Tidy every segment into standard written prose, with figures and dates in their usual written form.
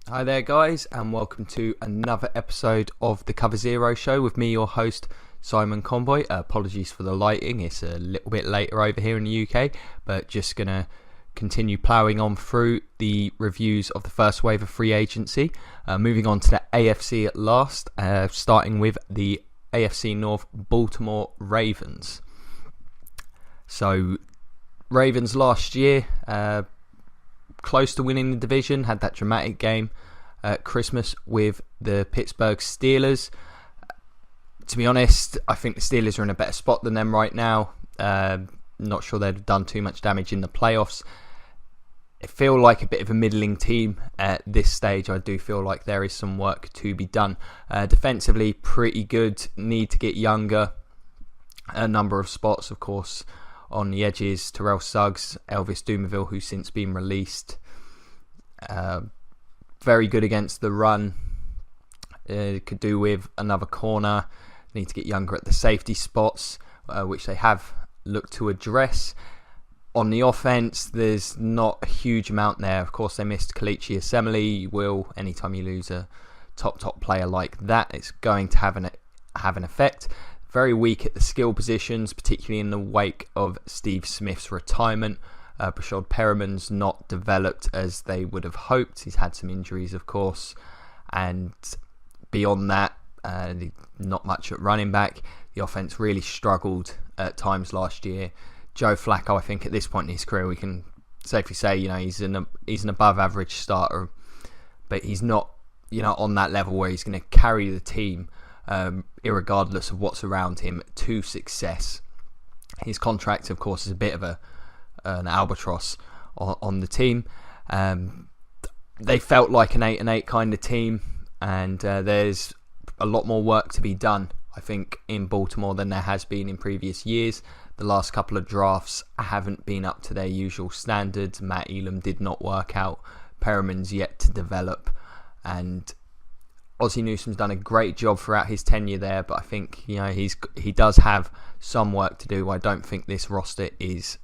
Hi there, guys, and welcome to another episode of the Cover Zero Show with me, your host, Simon Conboy. Apologies for the lighting, it's a little bit later over here in the UK, but just going to continue ploughing on through the reviews of the first wave of free agency. Moving on to the AFC at last, starting with the AFC North Baltimore Ravens. So, Ravens last year, close to winning the division, had that dramatic game at Christmas with the Pittsburgh Steelers. To be honest, I think the Steelers are in a better spot than them right now. Not sure they've done too much damage in the playoffs. I feel like a bit of a middling team at this stage. I do feel like there is some work to be done. Defensively, pretty good. Need to get younger. A number of spots, of course, on the edges. Terrell Suggs, Elvis Dumervil, who's since been released. Very good against the run. Could do with another corner. Need to get younger at the safety spots, which they have looked to address. On the offense, there's not a huge amount there. Of course, they missed Kalichi Assembly. You will, anytime you lose a top player like that, it's going to have an effect. Very weak at the skill positions, particularly in the wake of Steve Smith's retirement. Brashad Perriman's not developed as they would have hoped. He's had some injuries, of course. And beyond that, not much at running back. The offense really struggled at times last year. Joe Flacco, I think at this point in his career, we can safely say, he's an above average starter, but he's not, on that level where he's going to carry the team, irregardless of what's around him, to success. His contract, of course, is a bit of an albatross on the team. They felt like an 8-8 kind of team, and there's a lot more work to be done, I think, in Baltimore than there has been in previous years. The last couple of drafts haven't been up to their usual standards. Matt Elam did not work out. Perriman's yet to develop, and Ozzie Newsome's done a great job throughout his tenure there, but I think he does have some work to do. I don't think this roster is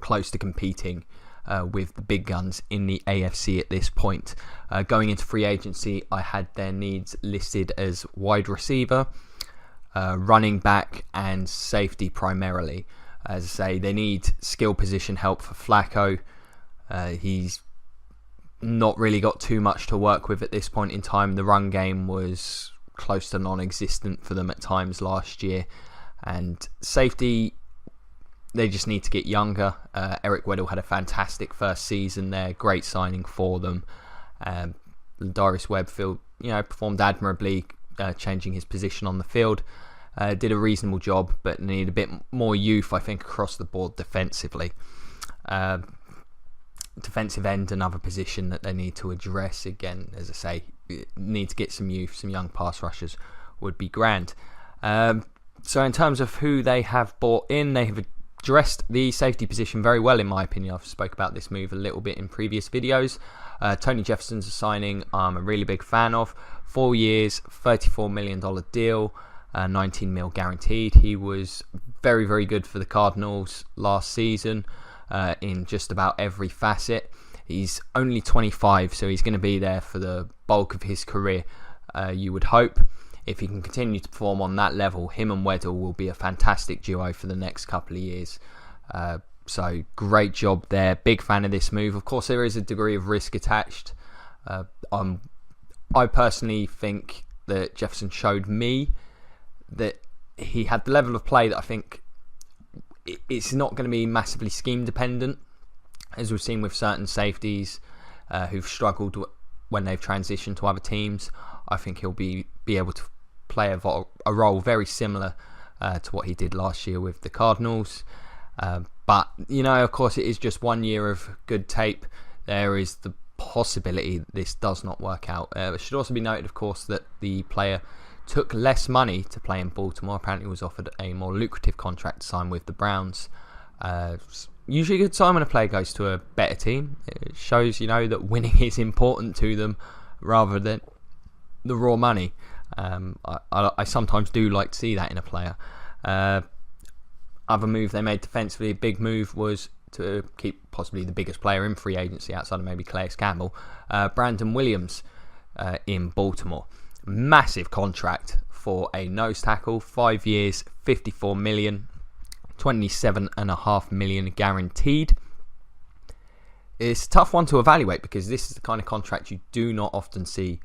close to competing with the big guns in the AFC at this point. Going into free agency, I had their needs listed as wide receiver, running back, and safety primarily. As I say, they need skill position help for Flacco. He's not really got too much to work with at this point in time. The run game was close to non-existent for them at times last year. And safety, they just need to get younger. Eric Weddle had a fantastic first season there. Great signing for them. Darius Webfield, performed admirably, changing his position on the field. Did a reasonable job, but need a bit more youth, I think, across the board defensively. Defensive end, another position that they need to address. Again, as I say, need to get some youth, some young pass rushers would be grand. So in terms of who they have brought in, they have addressed the safety position very well, in my opinion. I've spoke about this move a little bit in previous videos. Tony Jefferson's a signing I'm a really big fan of. 4 years, $34 million deal, $19 million guaranteed. He was very, very good for the Cardinals last season in just about every facet. He's only 25, so he's going to be there for the bulk of his career, you would hope. If he can continue to perform on that level, him and Weddle will be a fantastic duo for the next couple of years. So great job there. Big fan of this move. Of course, there is a degree of risk attached. I personally think that Jefferson showed me that he had the level of play that I think it's not going to be massively scheme dependent, as we've seen with certain safeties who've struggled when they've transitioned to other teams. I think he'll be able to play a role very similar to what he did last year with the Cardinals. But, of course, it is just 1 year of good tape. There is the possibility that this does not work out. It should also be noted, of course, that the player took less money to play in Baltimore. Apparently was offered a more lucrative contract to sign with the Browns. Usually a good sign when a player goes to a better team. It shows, that winning is important to them rather than the raw money. I sometimes do like to see that in a player. Other move they made defensively, a big move, was to keep possibly the biggest player in free agency outside of maybe Calais Campbell, Brandon Williams in Baltimore. Massive contract for a nose tackle, 5 years, 54 million, 27.5 million guaranteed. It's a tough one to evaluate because this is the kind of contract you do not often see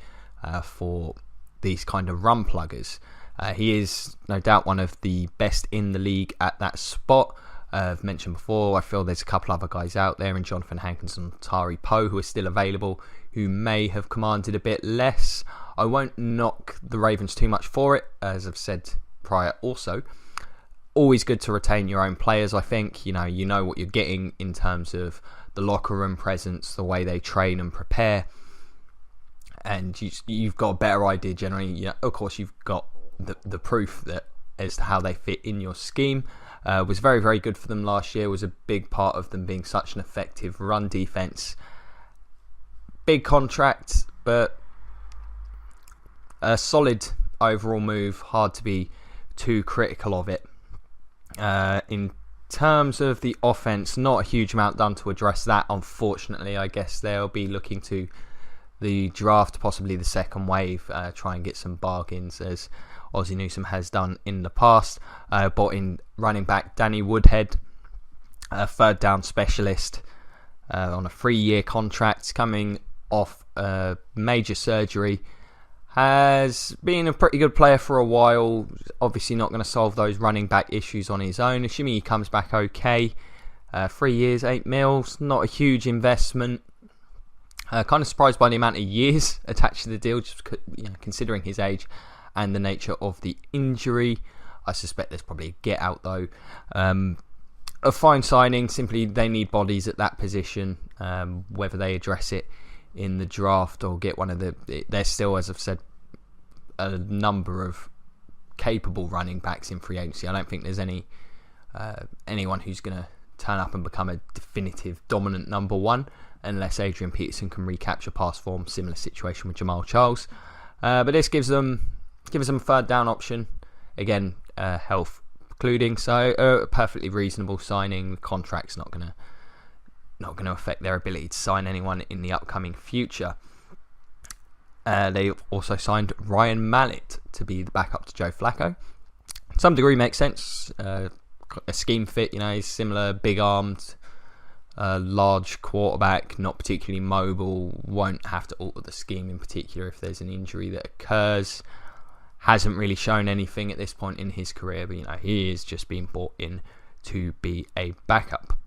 for these kind of run pluggers. He is no doubt one of the best in the league at that spot. I've mentioned before, I feel there's a couple other guys out there in Jonathan Hankins and Tari Poe who are still available, who may have commanded a bit less. I won't knock the Ravens too much for it, as I've said prior also. Always good to retain your own players, I think. You know what you're getting in terms of the locker room presence, the way they train and prepare. And you've got a better idea generally. Of course, you've got the proof that as to how they fit in your scheme. Was very, very good for them last year. Was a big part of them being such an effective run defense. Big contract, but a solid overall move. Hard to be too critical of it. In terms of the offense, not a huge amount done to address that, unfortunately. I guess they'll be looking to the draft, possibly the second wave, try and get some bargains, as Ozzie Newsome has done in the past. Bought in running back Danny Woodhead, a third down specialist, on a 3-year contract, coming off major surgery. Has been a pretty good player for a while. Obviously not going to solve those running back issues on his own. Assuming he comes back okay. 3 years, 8 mils. Not a huge investment. Kind of surprised by the amount of years attached to the deal, just considering his age and the nature of the injury. I suspect there's probably a get out though. A fine signing. Simply they need bodies at that position. Whether they address it in the draft or get one of there's still, as I've said, a number of capable running backs in free agency. I don't think there's anyone who's going to turn up and become a definitive dominant number one unless Adrian Peterson can recapture past form. Similar situation with Jamal Charles, but this gives them a third down option, again, health precluding, so a perfectly reasonable signing. The contract's not going to affect their ability to sign anyone in the upcoming future. They also signed Ryan Mallett to be the backup to Joe Flacco. To some degree makes sense. A scheme fit, he's similar, big-armed, large quarterback, not particularly mobile, won't have to alter the scheme in particular if there's an injury that occurs. Hasn't really shown anything at this point in his career, but he is just being brought in to be a backup.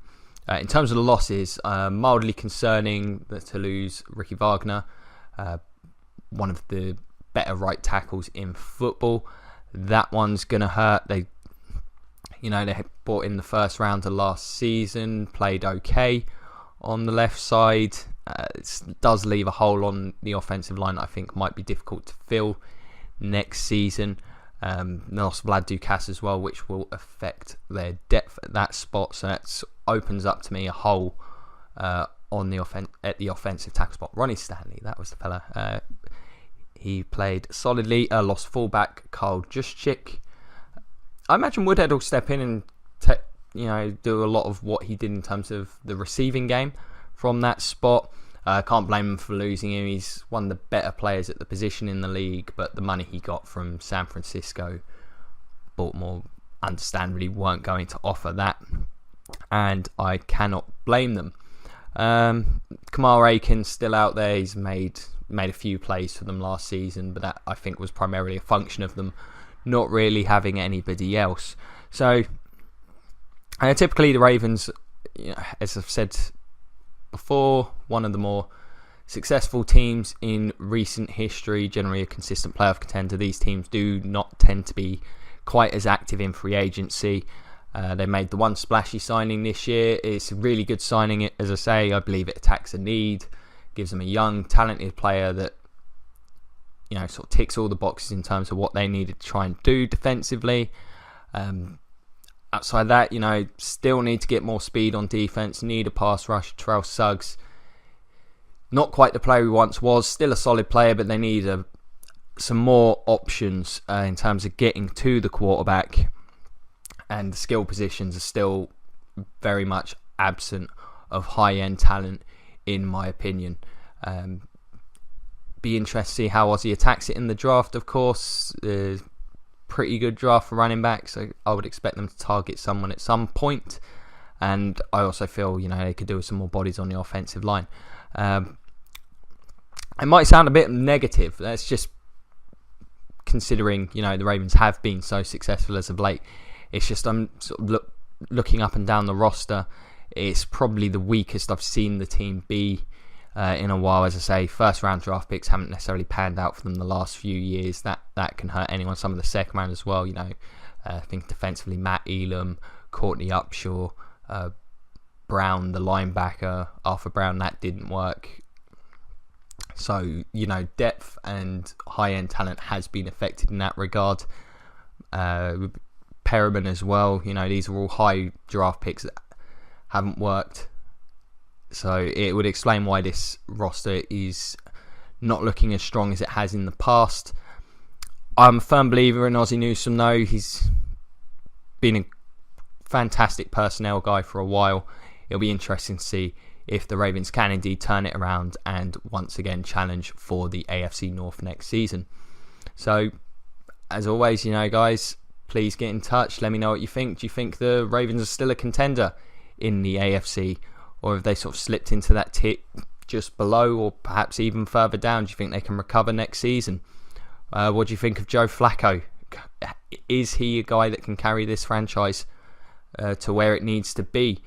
In terms of the losses, mildly concerning to lose Ricky Wagner, one of the better right tackles in football. That one's going to hurt. They brought in the first round of last season, played okay on the left side. It does leave a hole on the offensive line that I think might be difficult to fill next season. Lost Vlad Ducasse as well, which will affect their depth at that spot. So that opens up to me a hole on the at the offensive tackle spot. Ronnie Stanley, that was the fella. He played solidly. Lost fullback Carl Juszczyk. I imagine Woodhead will step in and do a lot of what he did in terms of the receiving game from that spot. Can't blame him for losing him. He's one of the better players at the position in the league, but the money he got from San Francisco, Baltimore, understandably weren't going to offer that, and I cannot blame them. Kamar Aiken's still out there. He's made a few plays for them last season, but that I think was primarily a function of them not really having anybody else. So typically the Ravens, as I've said before, one of the more successful teams in recent history, generally a consistent playoff contender. These teams do not tend to be quite as active in free agency. They made the one splashy signing this year. It's a really good signing, as I say. I believe it attacks a need, gives them a young, talented player that sort of ticks all the boxes in terms of what they needed to try and do defensively. Outside that, still need to get more speed on defense, need a pass rush. Terrell Suggs, not quite the player he once was, still a solid player, but they need some more options in terms of getting to the quarterback, and the skill positions are still very much absent of high-end talent, in my opinion. Be interested to see how Ozzy attacks it in the draft, of course. Pretty good draft for running backs, so I would expect them to target someone at some point. And I also feel, they could do with some more bodies on the offensive line. It might sound a bit negative. That's just considering, the Ravens have been so successful as of late. It's just I'm sort of looking up and down the roster. It's probably the weakest I've seen the team be in a while. As I say, first round draft picks haven't necessarily panned out for them the last few years. That can hurt anyone. Some of the second round as well. I think defensively, Matt Elam, Courtney Upshaw, Brown, the linebacker, Arthur Brown, that didn't work. So, depth and high-end talent has been affected in that regard. Perriman as well, these are all high draft picks that haven't worked. So it would explain why this roster is not looking as strong as it has in the past. I'm a firm believer in Ozzie Newsome though. He's been a fantastic personnel guy for a while. It'll be interesting to see if the Ravens can indeed turn it around and once again challenge for the AFC North next season. So, as always, guys, please get in touch. Let me know what you think. Do you think the Ravens are still a contender in the AFC? Or have they sort of slipped into that tier just below or perhaps even further down? Do you think they can recover next season? What do you think of Joe Flacco? Is he a guy that can carry this franchise to where it needs to be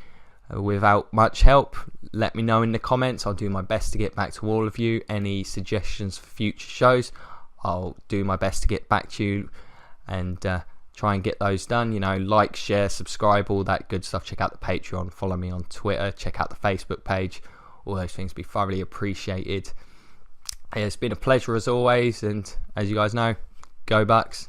without much help? Let me know in the comments. I'll do my best to get back to all of you. Any suggestions for future shows, I'll do my best to get back to you and try and get those done. Like, share, subscribe, all that good stuff. Check out the Patreon, follow me on Twitter, check out the Facebook page. All those things be thoroughly appreciated. It's been a pleasure as always, and as you guys know, go Bucks.